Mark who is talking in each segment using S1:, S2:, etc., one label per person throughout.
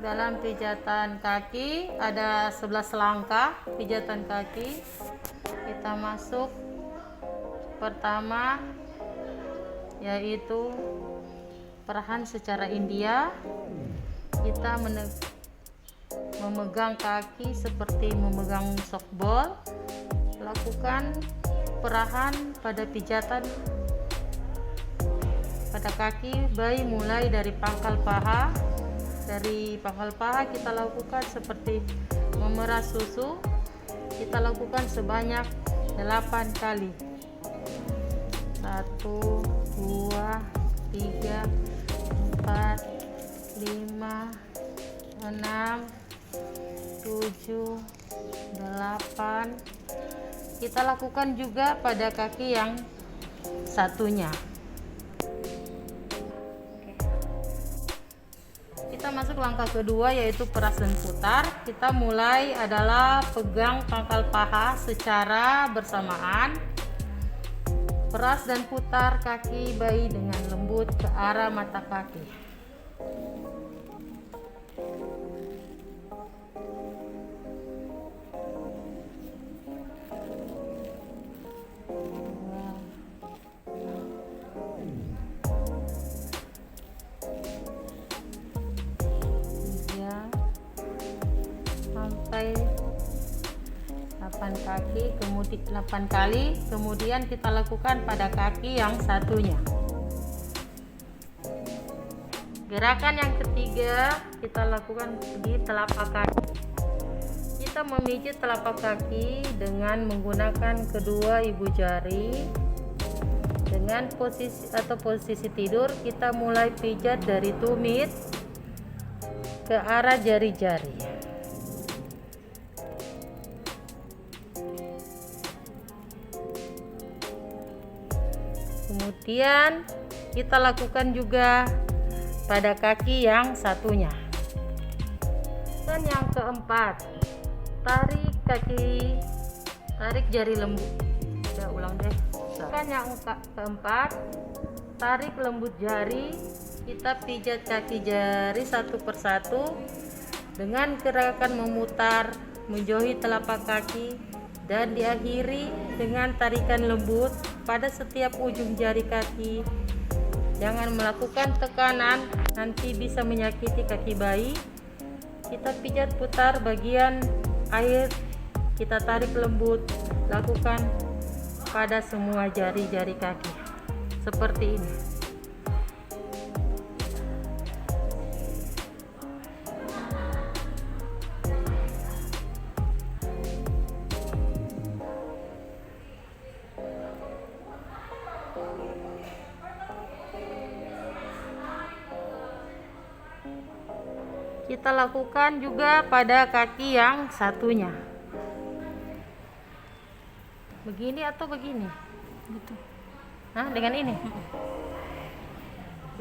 S1: dalam pijatan kaki. Ada 11 langkah pijatan kaki. Kita masuk pertama yaitu perahan secara India. Kita memegang kaki seperti memegang softball. Lakukan perahan pada pijatan pada kaki bayi mulai dari pangkal paha. Dari pangkal paha kita lakukan seperti memerah susu. Kita lakukan sebanyak 8 kali. 1, 2, 3, 4, 5, 6, 7, 8. Kita lakukan juga pada kaki yang satunya. Kita masuk langkah kedua yaitu peras dan putar. Kita mulai adalah pegang pangkal paha secara bersamaan. Peras dan putar kaki bayi dengan lembut ke arah mata kaki. Sampai 8 kaki, kemudian 8 kali, kemudian kita lakukan pada kaki yang satunya. Gerakan yang ketiga kita lakukan di telapak kaki. Kita memijit telapak kaki dengan menggunakan kedua ibu jari. Dengan posisi tidur, kita mulai pijat dari tumit ke arah jari-jari. Kemudian kita lakukan juga pada kaki yang satunya. Dan yang keempat, tarik jari lembut. Udah ulang deh. Dan yang keempat, tarik lembut jari. Kita pijat kaki jari satu persatu dengan gerakan memutar menjauhi telapak kaki dan diakhiri dengan tarikan lembut pada setiap ujung jari kaki. Jangan melakukan tekanan, nanti bisa menyakiti kaki bayi. Kita pijat putar bagian air, kita tarik lembut, lakukan pada semua jari-jari kaki seperti ini. Kita lakukan juga pada kaki yang satunya. Begini atau begini? Gitu. Nah, dengan ini.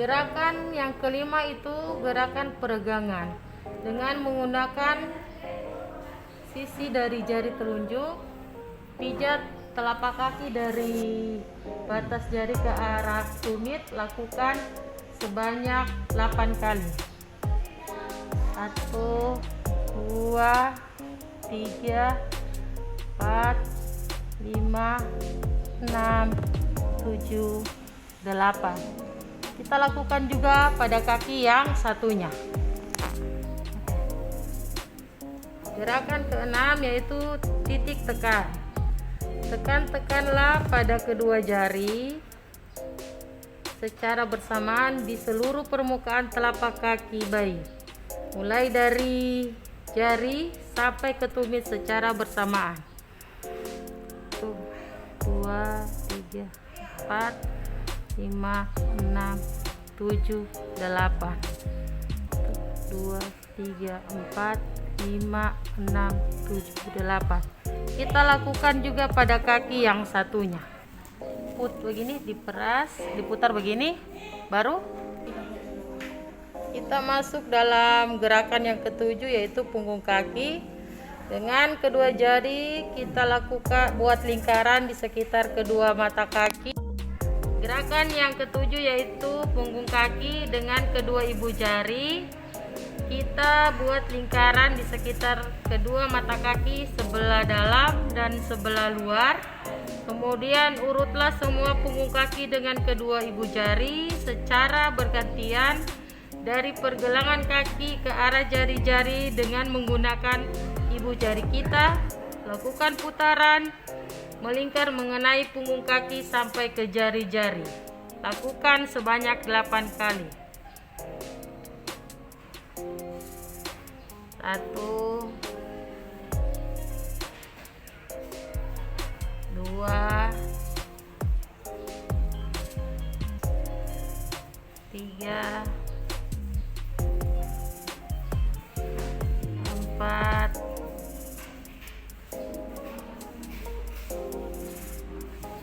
S1: Gerakan yang kelima itu gerakan peregangan. Dengan menggunakan sisi dari jari telunjuk, pijat telapak kaki dari batas jari ke arah tumit, lakukan sebanyak 8 kali. 1, 2, 3, 4, 5, 6, 7, 8. Kita lakukan juga pada kaki yang satunya. Gerakan keenam yaitu titik tekan. Tekanlah pada kedua jari secara bersamaan di seluruh permukaan telapak kaki bayi. Mulai dari jari sampai ke tumit secara bersamaan. 1, 2, 3, 4, 5, 6, 7, 8. 2, 3, 4, 5, 6, 7, 8. Kita lakukan juga pada kaki yang satunya. Begini, diputar begini, baru kita masuk dalam gerakan yang ketujuh yaitu punggung kaki. Dengan kedua jari kita lakukan buat lingkaran di sekitar kedua mata kaki. Gerakan yang ketujuh yaitu punggung kaki dengan kedua ibu jari. kita buat lingkaran di sekitar kedua mata kaki, sebelah dalam dan sebelah luar. Kemudian urutlah semua punggung kaki dengan kedua ibu jari secara bergantian dari pergelangan kaki ke arah jari-jari dengan menggunakan ibu jari kita. Lakukan putaran melingkar mengenai punggung kaki sampai ke jari-jari. Lakukan sebanyak 8 kali. 1, 2, 3, 4,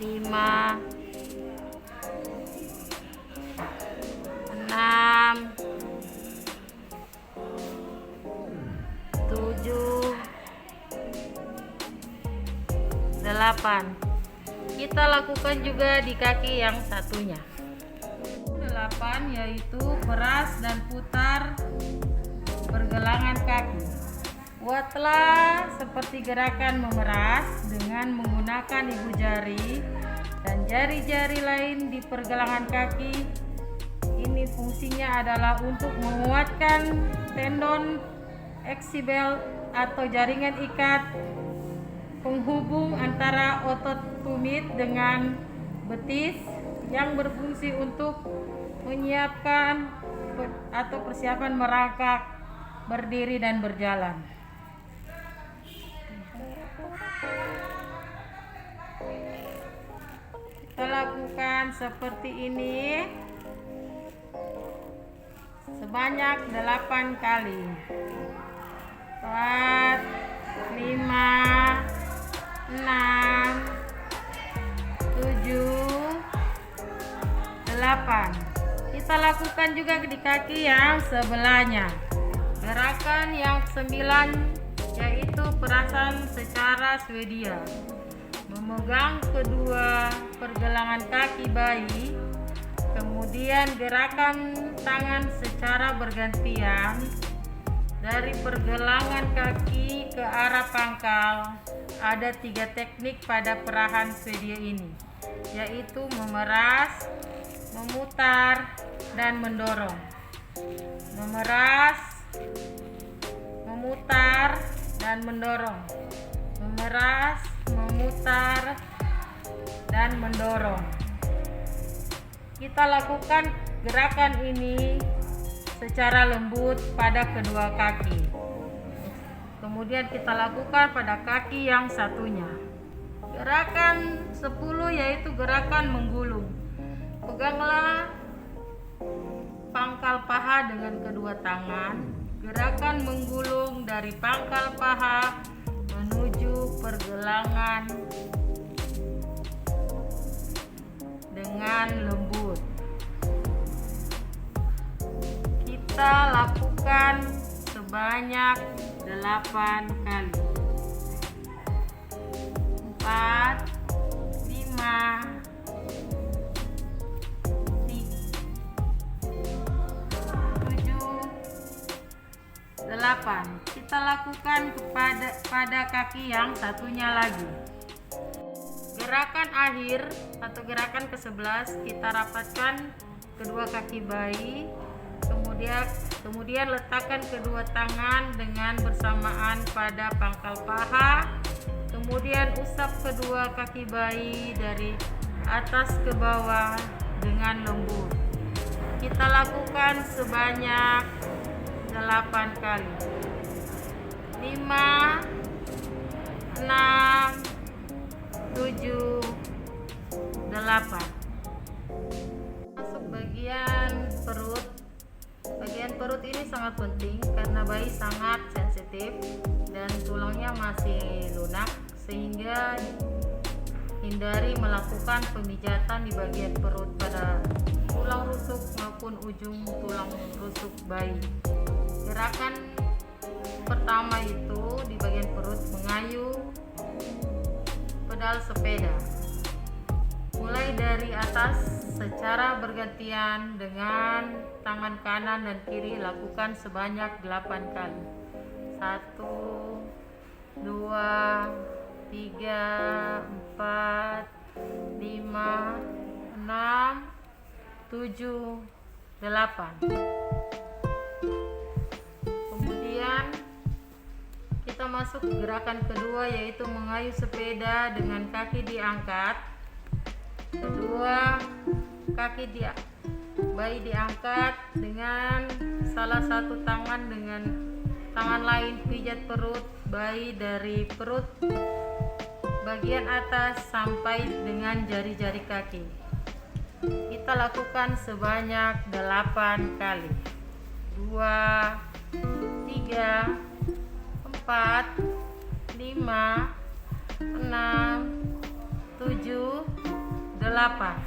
S1: 5, 6, 7, 8. Kita lakukan juga di kaki yang satunya. 8 yaitu peras dan putar pergelangan kaki. Buatlah seperti gerakan memeras dengan menggunakan ibu jari dan jari-jari lain di pergelangan kaki. Ini fungsinya adalah untuk menguatkan tendon aksibel atau jaringan ikat penghubung antara otot tumit dengan betis yang berfungsi untuk menyiapkan atau persiapan merangkak, berdiri dan berjalan. Kita lakukan seperti ini sebanyak 8 kali. 4, 5, 6, 7, 8. Kita lakukan juga di kaki yang sebelahnya. Gerakan yang 9 yaitu perasan secara Swedia. Memegang kedua pergelangan kaki bayi, kemudian gerakan tangan secara bergantian dari pergelangan kaki ke arah pangkal. Ada 3 teknik pada perahan Swedia ini, yaitu memeras, memutar, dan mendorong. Memeras, memutar, dan mendorong. Memeras, memutar, dan mendorong. Kita lakukan gerakan ini secara lembut pada kedua kaki. Kemudian kita lakukan pada kaki yang satunya. Gerakan 10 yaitu gerakan menggulung. Peganglah pangkal paha dengan kedua tangan. Gerakan menggulung dari pangkal paha menuju pergelangan dengan lembut. Kita lakukan sebanyak 8 kali. 4, 5, 7, 8. Kita lakukan pada kaki yang satunya lagi. Gerakan akhir atau gerakan ke-11, kita rapatkan kedua kaki bayi. Kemudian letakkan kedua tangan dengan bersamaan pada pangkal paha. Kemudian usap kedua kaki bayi dari atas ke bawah dengan lembut. Kita lakukan sebanyak 8 kali. 5, 6, 7, 8. Masuk bagian perut. Bagian perut ini sangat penting karena bayi sangat sensitif dan tulangnya masih lunak, sehingga hindari melakukan pemijatan di bagian perut pada tulang rusuk maupun ujung tulang rusuk bayi. Gerakan pertama itu di bagian perut mengayuh pedal sepeda. Mulai dari atas secara bergantian dengan tangan kanan dan kiri, lakukan sebanyak 8 kali. 1, 2, 3, 4, 5, 6, 7, 8. Kemudian kita masuk gerakan kedua, yaitu mengayuh sepeda dengan kaki diangkat. Kedua, kaki bayi diangkat dengan salah satu tangan, dengan tangan lain pijat perut bayi dari perut bagian atas sampai dengan jari-jari kaki. Kita lakukan sebanyak 8 kali. 2, 3, 4, 5, 6, 7, 8.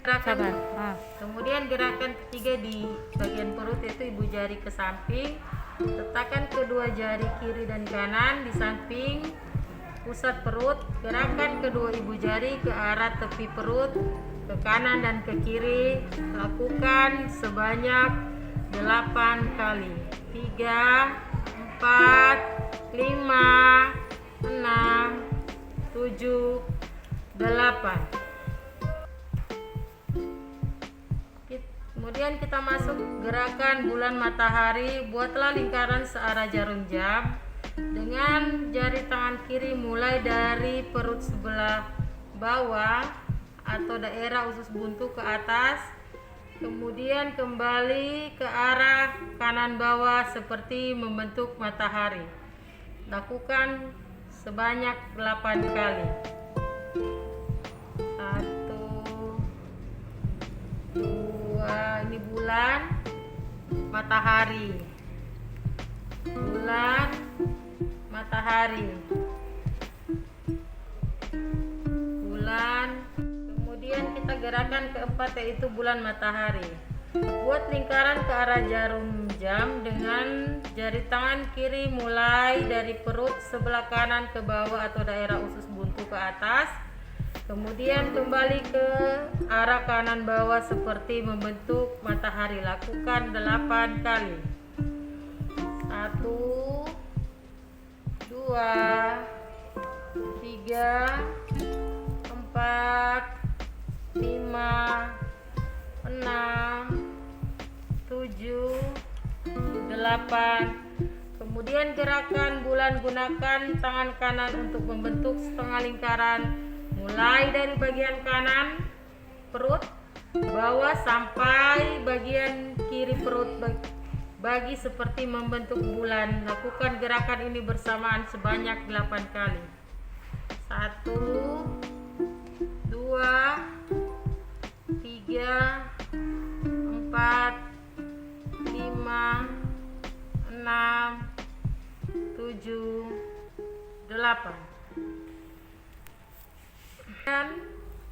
S1: Gerakan kemudian gerakan ketiga di bagian perut, yaitu ibu jari ke samping. Letakkan kedua jari kiri dan kanan di samping pusat perut. Gerakan kedua ibu jari ke arah tepi perut, ke kanan dan ke kiri. Lakukan sebanyak 8 kali. 3, 4, 5, 6, 7, 8. Kemudian kita masuk gerakan bulan matahari. Buatlah lingkaran searah jarum jam dengan jari tangan kiri mulai dari perut sebelah bawah atau daerah usus buntu ke atas, kemudian kembali ke arah kanan bawah seperti membentuk matahari. Lakukan sebanyak 8 kali. 1, 2, ini bulan matahari. Bulan matahari. Bulan. Kemudian kita gerakan keempat, yaitu bulan matahari. Buat lingkaran ke arah jarum jam dengan jari tangan kiri mulai dari perut sebelah kanan ke bawah atau daerah usus buntu ke atas, kemudian kembali ke arah kanan bawah seperti membentuk matahari. Lakukan 8 kali. 1, 2, 3, 4, 5, 6, 7, 8. Kemudian gerakan bulan, gunakan tangan kanan untuk membentuk setengah lingkaran mulai dari bagian kanan perut bawah sampai bagian kiri perut bagi seperti membentuk bulan. Lakukan gerakan ini bersamaan sebanyak 8 kali. 1, 2, 3, 4, 5, 6, 7, 8.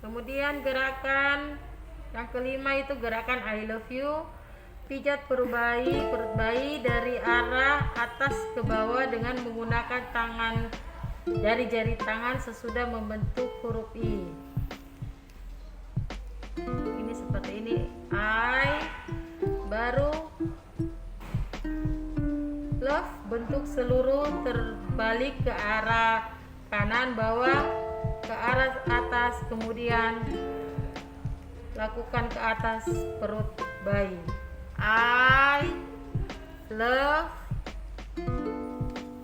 S1: Kemudian gerakan yang kelima, itu gerakan I love you. Pijat perut bayi dari arah atas ke bawah dengan menggunakan tangan, jari-jari tangan sesudah membentuk huruf I. Ini seperti ini. I, baru love, bentuk seluruh terbalik ke arah kanan bawah ke arah atas, kemudian lakukan ke atas perut bayi. I love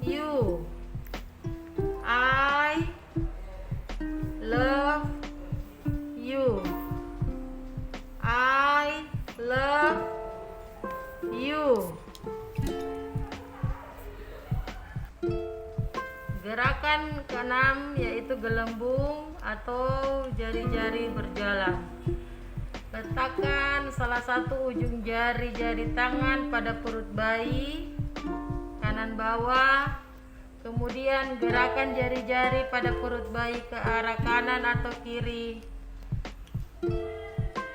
S1: you. I love you. I love you. Gerakan keenam, yaitu gelembung atau jari-jari berjalan. Letakkan salah satu ujung jari-jari tangan pada perut bayi kanan bawah, kemudian gerakan jari-jari pada perut bayi ke arah kanan atau kiri.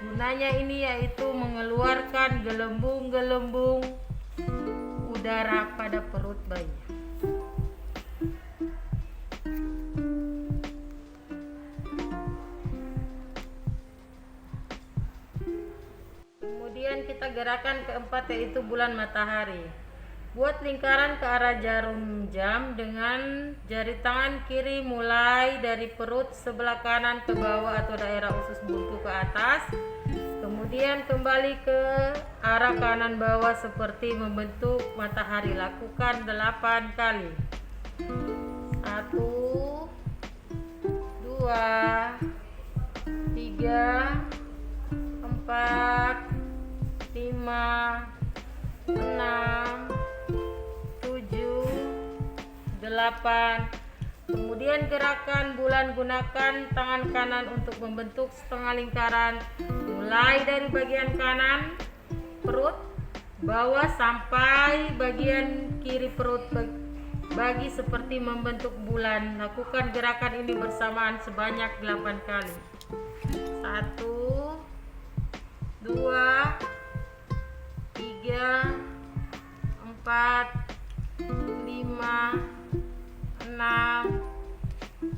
S1: Gunanya ini yaitu mengeluarkan gelembung-gelembung udara pada perut bayi. kita gerakan keempat yaitu bulan matahari. Buat lingkaran ke arah jarum jam dengan jari tangan kiri mulai dari perut sebelah kanan ke bawah atau daerah usus buntu ke atas. Kemudian kembali ke arah kanan bawah seperti membentuk matahari. Lakukan 8 kali. 1, 2, 3, 4, 5, 6, 8. Kemudian gerakan bulan, gunakan tangan kanan untuk membentuk setengah lingkaran mulai dari bagian kanan perut bawah sampai bagian kiri perut, bagi seperti membentuk bulan. Lakukan gerakan ini bersamaan sebanyak 8 kali. 1, 2, 3, 4, 5, 6,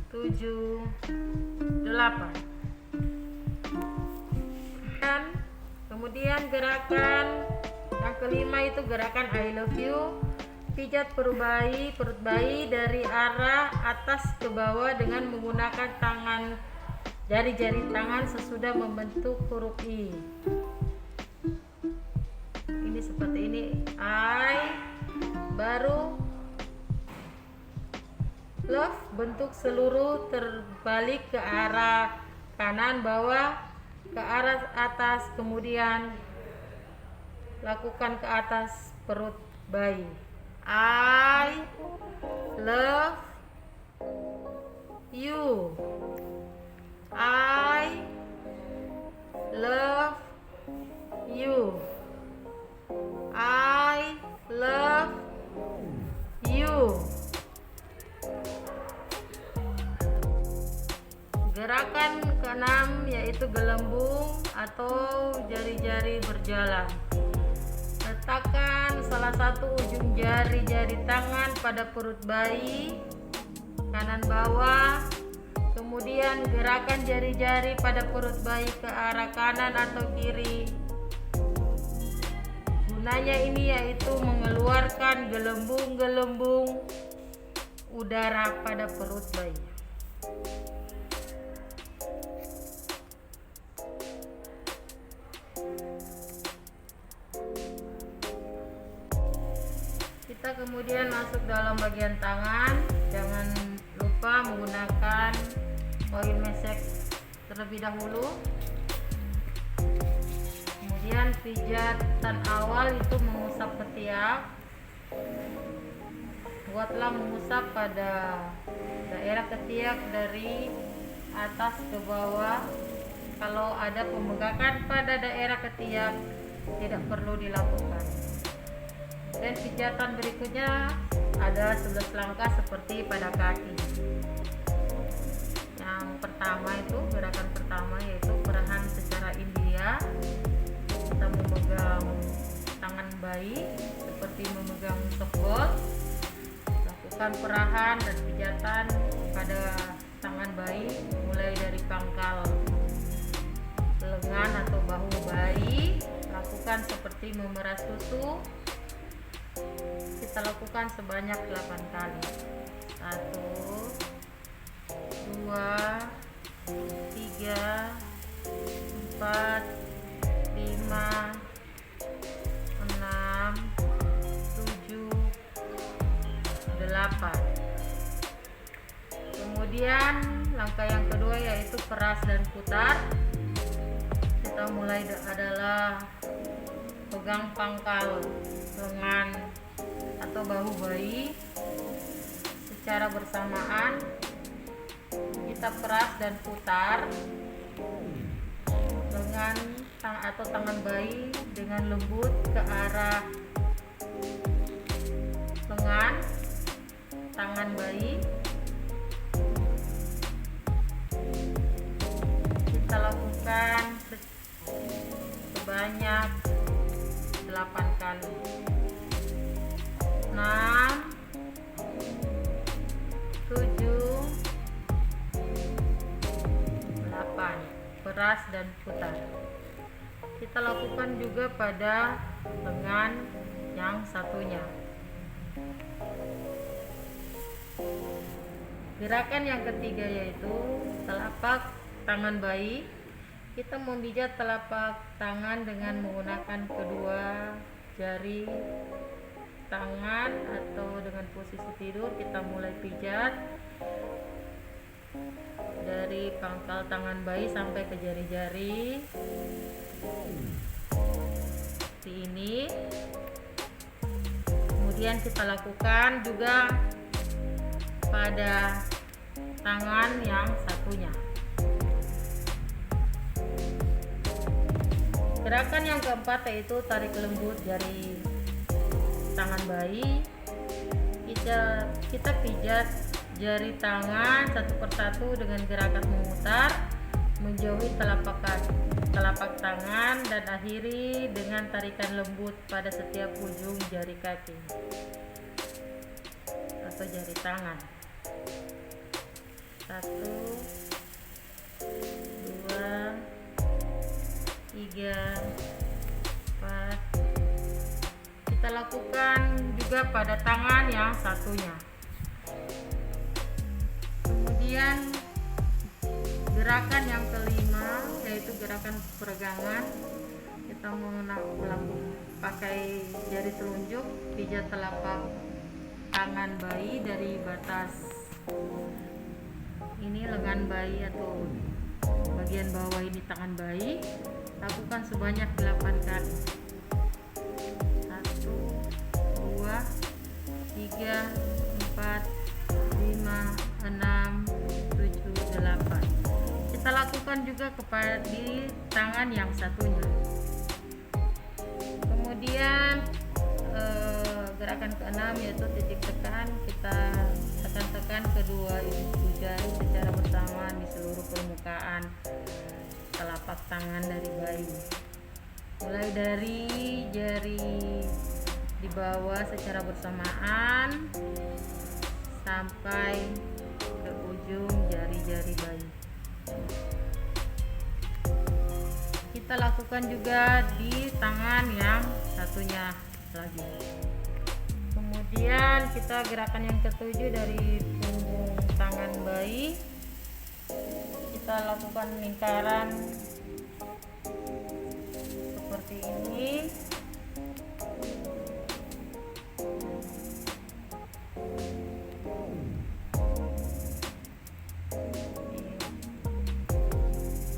S1: 7, 8. Dan kemudian gerakan yang kelima itu gerakan I love you. Pijat perut bayi dari arah atas ke bawah dengan menggunakan jari-jari tangan sesudah membentuk huruf I. Ini seperti ini, I, baru love, bentuk seluruh terbalik ke arah kanan bawah ke arah atas, kemudian lakukan ke atas perut bayi. I love you. I love you. I love you. Gerakan keenam yaitu gelembung atau jari-jari berjalan. Letakkan salah satu ujung jari-jari tangan pada perut bayi kanan bawah. Kemudian gerakan jari-jari pada perut bayi ke arah kanan atau kiri. Gunanya ini yaitu mengeluarkan gelembung-gelembung udara pada perut bayi. Kita kemudian masuk dalam bagian tangan. Jangan lupa menggunakan koin mesek terlebih dahulu. Kemudian pijatan awal itu mengusap ketiak. Buatlah mengusap pada daerah ketiak dari atas ke bawah. Kalau ada pembegakan pada daerah ketiak, tidak perlu dilakukan. Dan pijatan berikutnya ada 11 langkah seperti pada kaki. Yang pertama itu gerakan pertama yaitu perahan secara India. Kita memegang tangan bayi seperti memegang softball. Lakukan perahan dan pijatan pada tangan bayi mulai dari pangkal lengan atau bahu bayi. Lakukan seperti memeras susu. Kita lakukan sebanyak 8 kali. 1, 2, 3, 4, 5, 6, 7, 8. Kemudian langkah yang kedua yaitu peras dan putar. Kita mulai adalah pegang pangkal lengan atau bahu bayi secara bersamaan. Kita peras dan putar dengan tangan bayi dengan lembut ke arah lengan tangan bayi. Kita lakukan sebanyak 8 kali. 6, 7, 8. Peras dan putar. kita lakukan juga pada lengan yang satunya. Gerakan yang ketiga yaitu telapak tangan bayi. Kita memijat telapak tangan dengan menggunakan kedua jari tangan atau dengan posisi tidur. Kita mulai pijat dari pangkal tangan bayi sampai ke jari-jari seperti ini. Kemudian kita lakukan juga pada tangan yang satunya. Gerakan yang keempat yaitu tarik lembut jari tangan bayi. Kita pijat jari tangan satu persatu dengan gerakan memutar menjauhi telapak tangan dan akhiri dengan tarikan lembut pada setiap ujung jari kaki atau jari tangan. 1, 2, 3, 4. Kita lakukan juga pada tangan yang satunya. Kemudian gerakan yang kelima yaitu gerakan peregangan. Kita melakukan pakai jari telunjuk pijat telapak tangan bayi dari batas ini lengan bayi atau bagian bawah ini tangan bayi. Lakukan sebanyak 8 kali. 1, 2, 3, 4, 5, 6, 7, 8. Kita lakukan juga di tangan yang satunya. Kemudian gerakan keenam yaitu titik tekan. Kita tekan kedua ibu jari secara bersamaan di seluruh permukaan telapak tangan dari bayi, mulai dari jari di bawah secara bersamaan sampai ke ujung jari-jari bayi. Kita lakukan juga di tangan yang satunya lagi. Kemudian kita gerakan yang ketujuh dari punggung tangan bayi. Kita lakukan lingkaran seperti ini.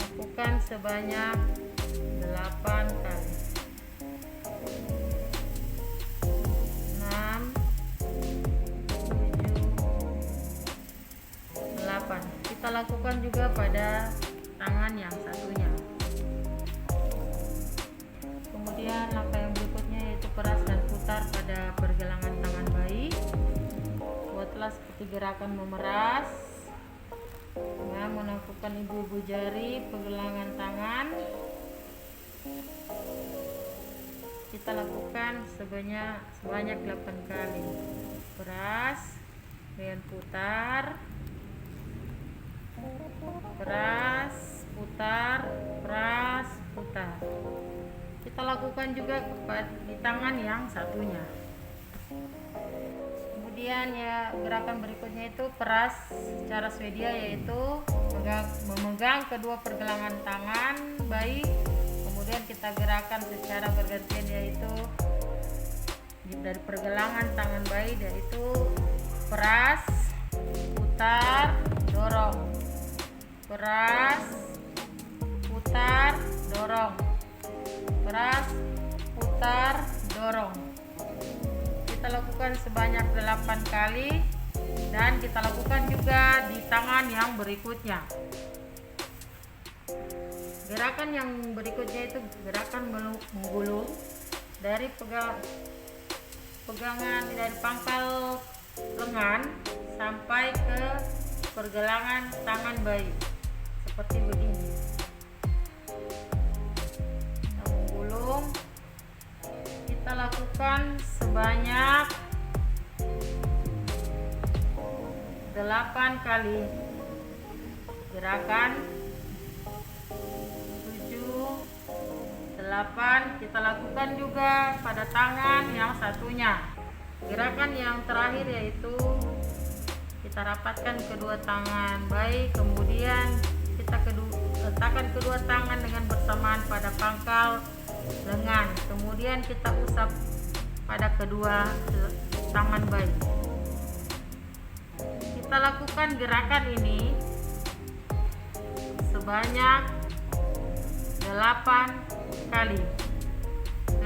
S1: Lakukan sebanyak 8 kali. 6, 7, 8. Kita lakukan juga pada tangan yang satunya. Kemudian langkah yang berikutnya yaitu peras dan putar pada pergelangan tangan bayi. Buatlah seperti gerakan memeras. Nah, melakukan ibu-ibu jari pergelangan tangan. Kita lakukan sebanyak 8 kali. Peras, kemudian putar, peras, putar, peras, putar. Kita lakukan juga di tangan yang satunya. Kemudian ya gerakan berikutnya itu peras secara Swedia, yaitu memegang kedua pergelangan tangan bayi. Kemudian kita gerakan secara bergantian, yaitu dari pergelangan tangan bayi, yaitu peras, putar, dorong, peras, putar, dorong, peras, putar, dorong. Kita lakukan sebanyak 8 kali dan kita lakukan juga di tangan yang berikutnya. Gerakan yang berikutnya itu gerakan menggulung dari pegangan dari pangkal lengan sampai ke pergelangan tangan bayi seperti begini. Kita menggulung, kita lakukan sebanyak 8 kali gerakan 7, 8, 8. Kita lakukan juga pada tangan yang satunya. Gerakan yang terakhir yaitu kita rapatkan kedua tangan baik, kemudian kita letakkan kedua tangan dengan bersamaan pada pangkal lengan, kemudian kita usap pada kedua tangan baik. Kita lakukan gerakan ini sebanyak 8 kali. 6,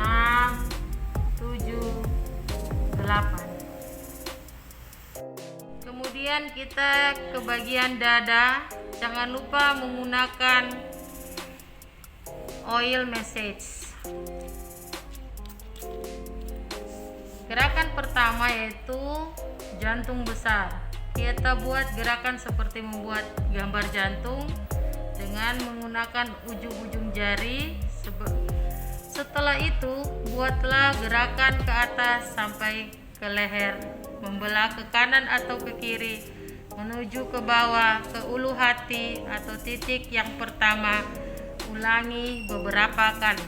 S1: 7, 8. Kemudian kita ke bagian dada. Jangan lupa menggunakan oil massage. Gerakan pertama yaitu jantung besar. Kita buat gerakan seperti membuat gambar jantung dengan menggunakan ujung-ujung jari. Setelah itu, buatlah gerakan ke atas sampai ke leher, membelah ke kanan atau ke kiri, menuju ke bawah, ke ulu hati atau titik yang pertama. Ulangi beberapa kali.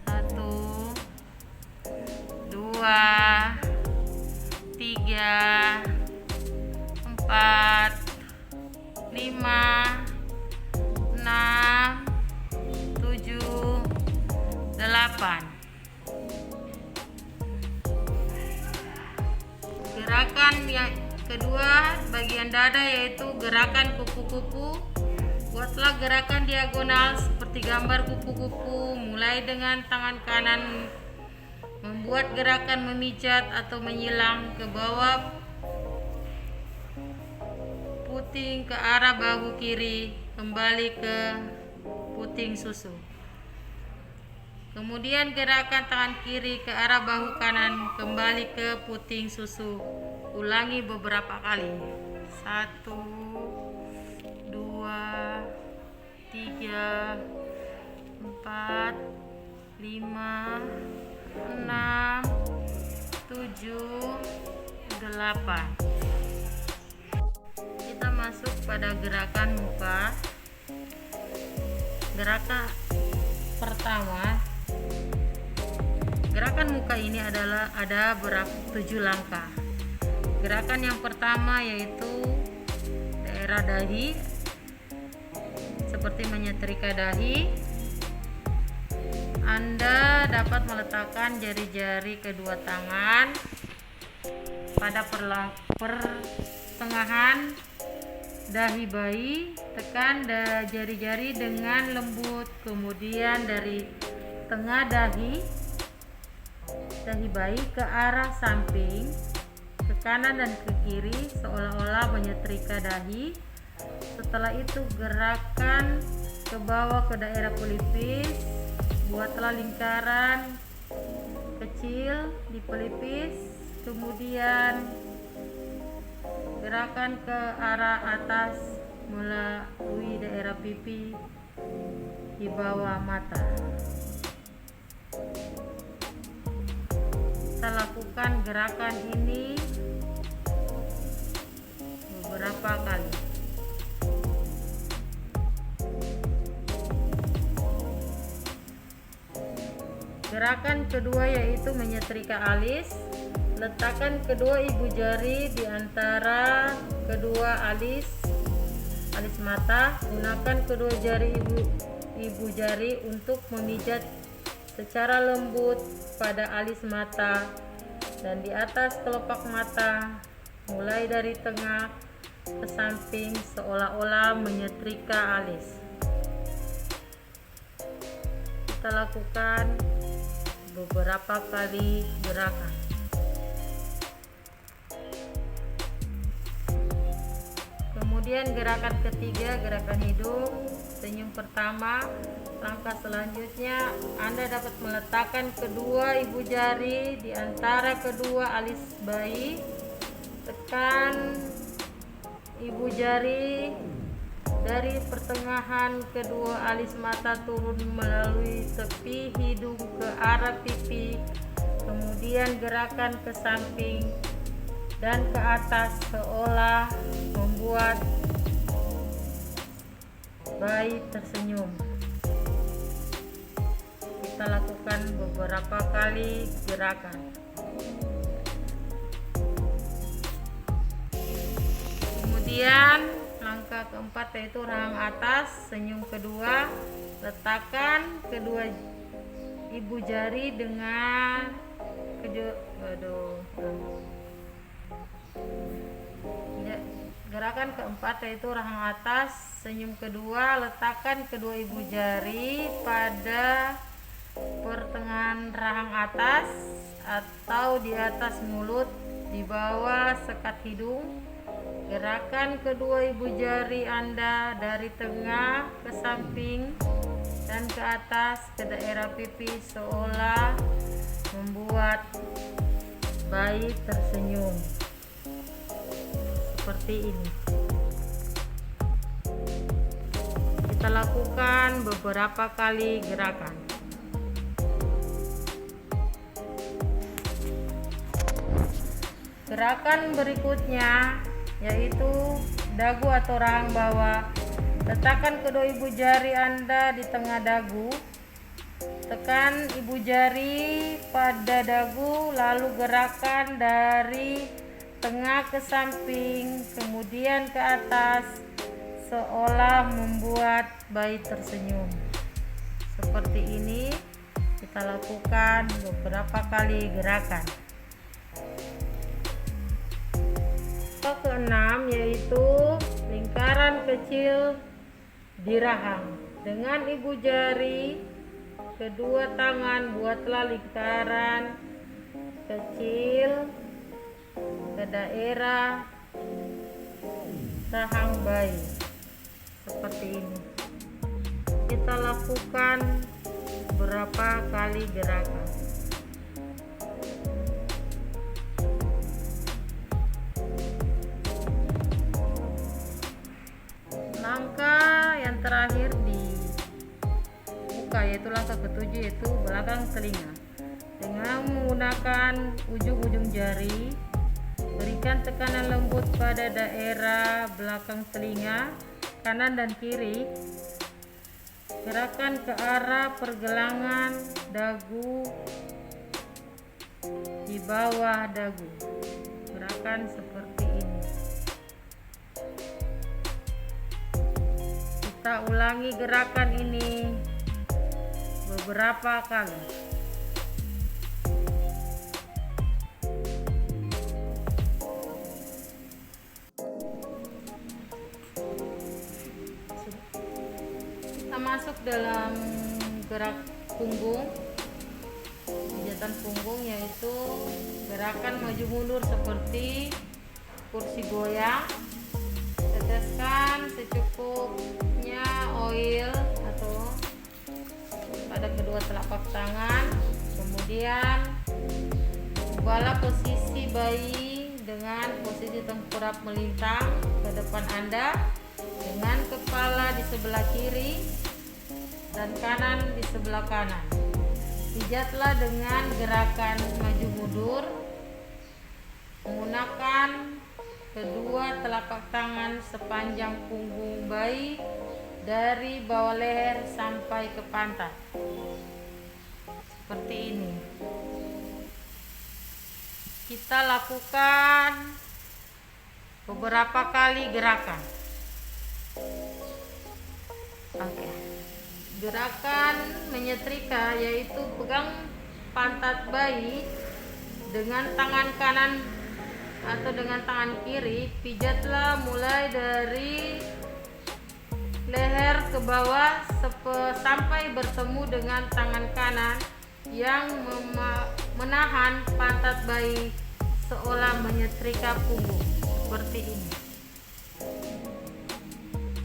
S1: 1, 2, 3, 4, 5, 6, 7, 8. Gerakan yang kedua bagian dada yaitu gerakan kupu-kupu. Buatlah gerakan diagonal seperti gambar kupu-kupu, mulai dengan tangan kanan membuat gerakan memijat atau menyilang ke bawah puting ke arah bahu kiri, kembali ke puting susu. Kemudian gerakan tangan kiri ke arah bahu kanan, kembali ke puting susu. Ulangi beberapa kali. 1, 2, 3, 4, 5, 6, 7, 8. Kita masuk pada gerakan muka. Gerakan pertama, gerakan muka ini adalah ada 7 langkah. Gerakan yang pertama yaitu daerah dahi, seperti menyetrika dahi. Anda dapat meletakkan jari-jari kedua tangan pada pertengahan dahi bayi. Tekan jari-jari dengan lembut, kemudian dari tengah dahi bayi ke arah samping, ke kanan dan ke kiri, seolah-olah menyetrika dahi. Setelah itu gerakan ke bawah ke daerah pelipis. Buatlah lingkaran kecil di pelipis, kemudian gerakan ke arah atas melalui daerah pipi di bawah mata. Kita lakukan gerakan ini beberapa kali. Gerakan kedua yaitu menyetrika alis. Letakkan kedua ibu jari di antara kedua alis mata. Gunakan kedua jari ibu jari untuk memijat secara lembut pada alis mata dan di atas kelopak mata, mulai dari tengah ke samping, seolah-olah menyetrika alis. Kita lakukan beberapa kali gerakan. Kemudian gerakan ketiga, gerakan hidung, senyum pertama. Langkah selanjutnya, Anda dapat meletakkan kedua ibu jari di antara kedua alis bayi. Tekan ibu jari dari pertengahan kedua alis mata turun melalui tepi hidung ke arah pipi, kemudian gerakan ke samping dan ke atas seolah membuat bayi tersenyum. kita lakukan beberapa kali gerakan. Kemudian langkah keempat yaitu rahang atas, senyum kedua, letakkan kedua ibu jari dengan gerakan keempat yaitu rahang atas, senyum kedua, letakkan kedua ibu jari pada pertengahan rahang atas atau di atas mulut, di bawah sekat hidung. Gerakan kedua ibu jari Anda dari tengah ke samping dan ke atas ke daerah pipi seolah membuat bayi tersenyum. Seperti ini. Kita lakukan beberapa kali gerakan. Gerakan berikutnya yaitu dagu atau rahang bawah. Letakkan kedua ibu jari Anda di tengah dagu. Tekan ibu jari pada dagu, lalu gerakan dari tengah ke samping, kemudian ke atas, seolah membuat bayi tersenyum. Seperti ini kita lakukan beberapa kali gerakan. Keenam yaitu lingkaran kecil di rahang. Dengan ibu jari kedua tangan buatlah lingkaran kecil ke daerah rahang bayi seperti ini. Kita lakukan berapa kali gerakan. Langkah yang terakhir di muka yaitu langkah ketujuh yaitu belakang telinga. Dengan menggunakan ujung-ujung jari, berikan tekanan lembut pada daerah belakang telinga kanan dan kiri. Gerakan ke arah pergelangan dagu di bawah dagu. Gerakan seperti ini. Kita ulangi gerakan ini beberapa kali. Kita masuk dalam gerak punggung, pijatan punggung, yaitu gerakan maju mundur seperti kursi goyang. Teteskan secukupnya oil atau pada kedua telapak tangan, kemudian ubahlah posisi bayi dengan posisi tengkurap melintang ke depan Anda, dengan kepala di sebelah kiri dan kanan di sebelah kanan. Pijatlah dengan gerakan maju mundur menggunakan kedua telapak tangan sepanjang punggung bayi dari bawah leher sampai ke pantat. Seperti ini. Kita lakukan beberapa kali gerakan. Oke. Gerakan menyetrika yaitu pegang pantat bayi dengan tangan kanan atau dengan tangan kiri. Pijatlah mulai dari leher ke bawah sampai bertemu dengan tangan kanan yang menahan pantat bayi seolah menyetrika punggung. Seperti ini.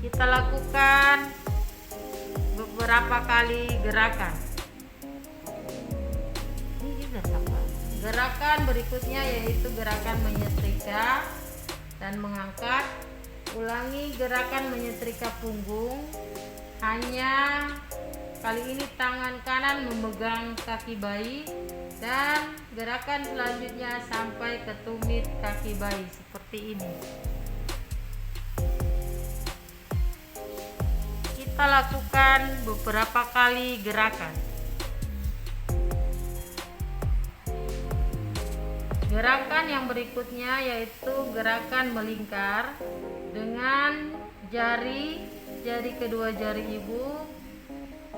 S1: Kita lakukan beberapa kali gerakan. Gerakan berikutnya yaitu gerakan menyetrika dan mengangkat. Ulangi gerakan menyetrika punggung, hanya kali ini tangan kanan memegang kaki bayi, dan gerakan selanjutnya sampai ke tumit kaki bayi seperti ini. Kita lakukan beberapa kali gerakan. Gerakan yang berikutnya yaitu gerakan melingkar dengan jari kedua jari ibu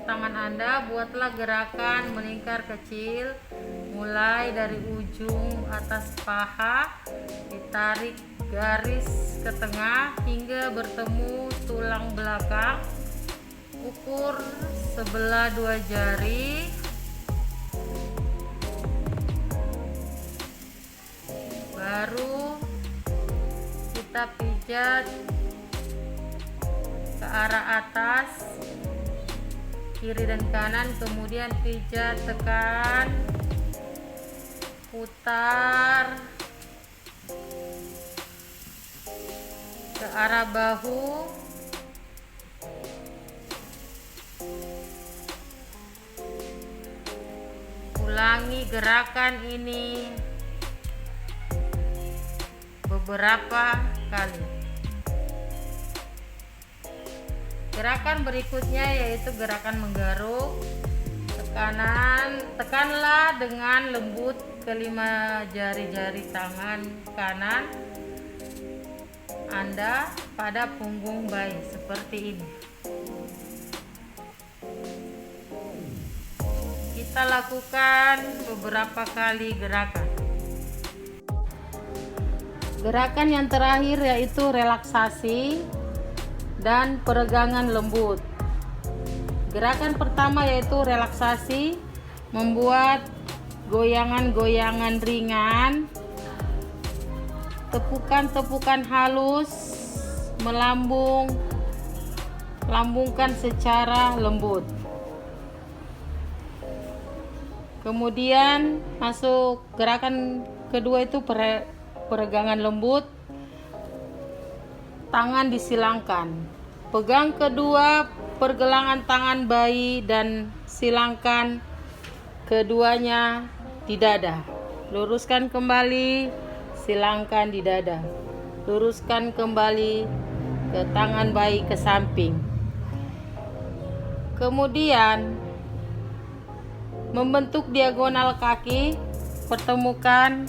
S1: tangan Anda. Buatlah gerakan melingkar kecil mulai dari ujung atas paha, ditarik garis ke tengah hingga bertemu tulang belakang. Ukur sebelah dua jari. Baru kita pijat ke arah atas kiri dan kanan, kemudian pijat, tekan, putar ke arah bahu, ulangi gerakan ini beberapa kali. Gerakan berikutnya yaitu gerakan menggaruk. Tekanlah dengan lembut kelima jari-jari tangan kanan Anda pada punggung bayi seperti ini. Kita lakukan beberapa kali gerakan. Gerakan yang terakhir yaitu relaksasi dan peregangan lembut. Gerakan pertama yaitu relaksasi, membuat goyangan-goyangan ringan, tepukan-tepukan halus, lambungkan secara lembut. Kemudian masuk gerakan kedua itu peregangan lembut, tangan disilangkan. Pegang kedua pergelangan tangan bayi dan silangkan keduanya di dada. Luruskan kembali, silangkan di dada. Luruskan kembali ke tangan bayi ke samping. Kemudian membentuk diagonal kaki, pertemukan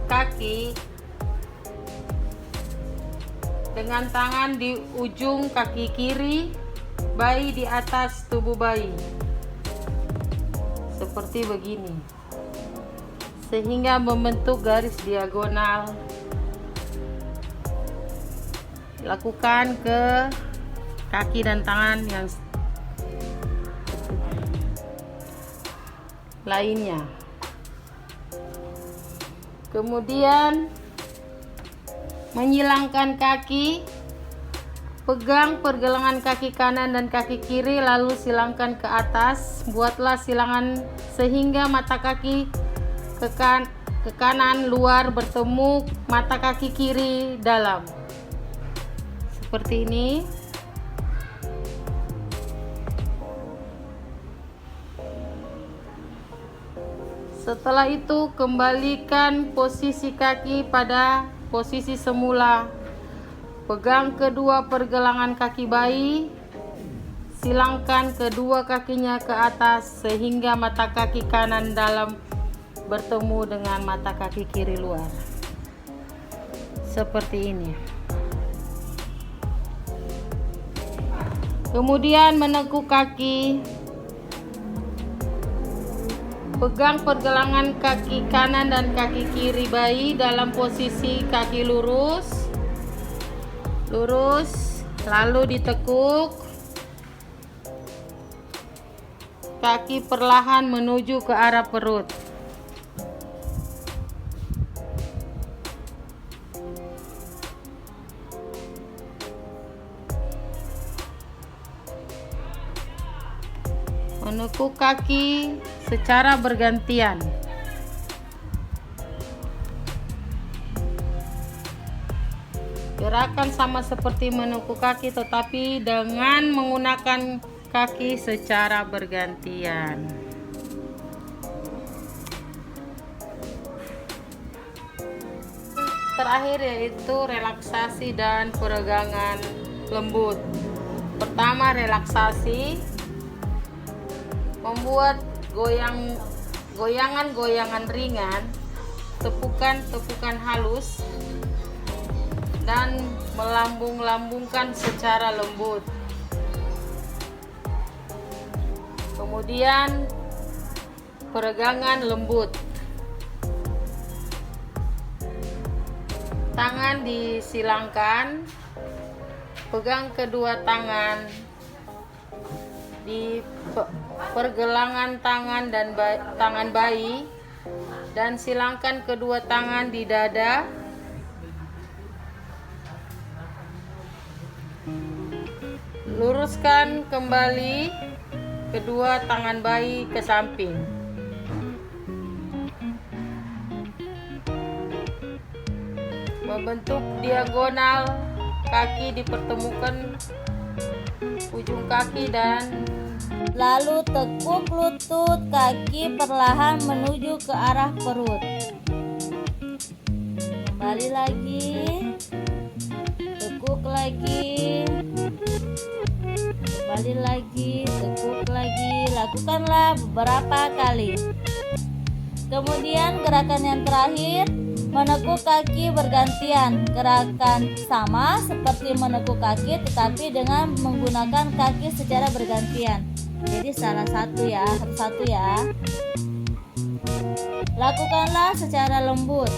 S1: kaki dengan tangan di ujung kaki kiri bayi di atas tubuh bayi seperti begini, sehingga membentuk garis diagonal. Lakukan ke kaki dan tangan yang lainnya. Kemudian menyilangkan kaki, pegang pergelangan kaki kanan dan kaki kiri lalu silangkan ke atas. Buatlah silangan sehingga mata kaki ke kanan luar bertemu mata kaki kiri dalam. Seperti ini. Setelah itu kembalikan posisi kaki pada posisi semula. Pegang kedua pergelangan kaki bayi, silangkan kedua kakinya ke atas sehingga mata kaki kanan dalam bertemu dengan mata kaki kiri luar. Seperti ini. Kemudian menekuk kaki. Pegang pergelangan kaki kanan dan kaki kiri bayi dalam posisi kaki lurus, lalu ditekuk. Kaki perlahan menuju ke arah perut. Menekuk kaki secara bergantian. Gerakan sama seperti menekuk kaki tetapi dengan menggunakan kaki secara bergantian. Terakhir yaitu relaksasi dan peregangan lembut. Pertama, relaksasi, membuat goyangan-goyangan ringan, tepukan-tepukan halus, dan melambung-lambungkan secara lembut. Kemudian peregangan lembut. Tangan disilangkan, pegang kedua tangan di pergelangan tangan dan tangan bayi, dan silangkan kedua tangan di dada. Luruskan kembali kedua tangan bayi ke samping. Membentuk diagonal, kaki dipertemukan ujung kaki dan
S2: lalu tekuk lutut kaki perlahan menuju ke arah perut. Kembali lagi, tekuk lagi, kembali lagi, tekuk lagi. Lakukanlah beberapa kali. Kemudian gerakan yang terakhir, menekuk kaki bergantian. Gerakan sama seperti menekuk kaki tetapi dengan menggunakan kaki secara bergantian. Jadi salah satu ya, satu-satu ya. Lakukanlah secara lembut.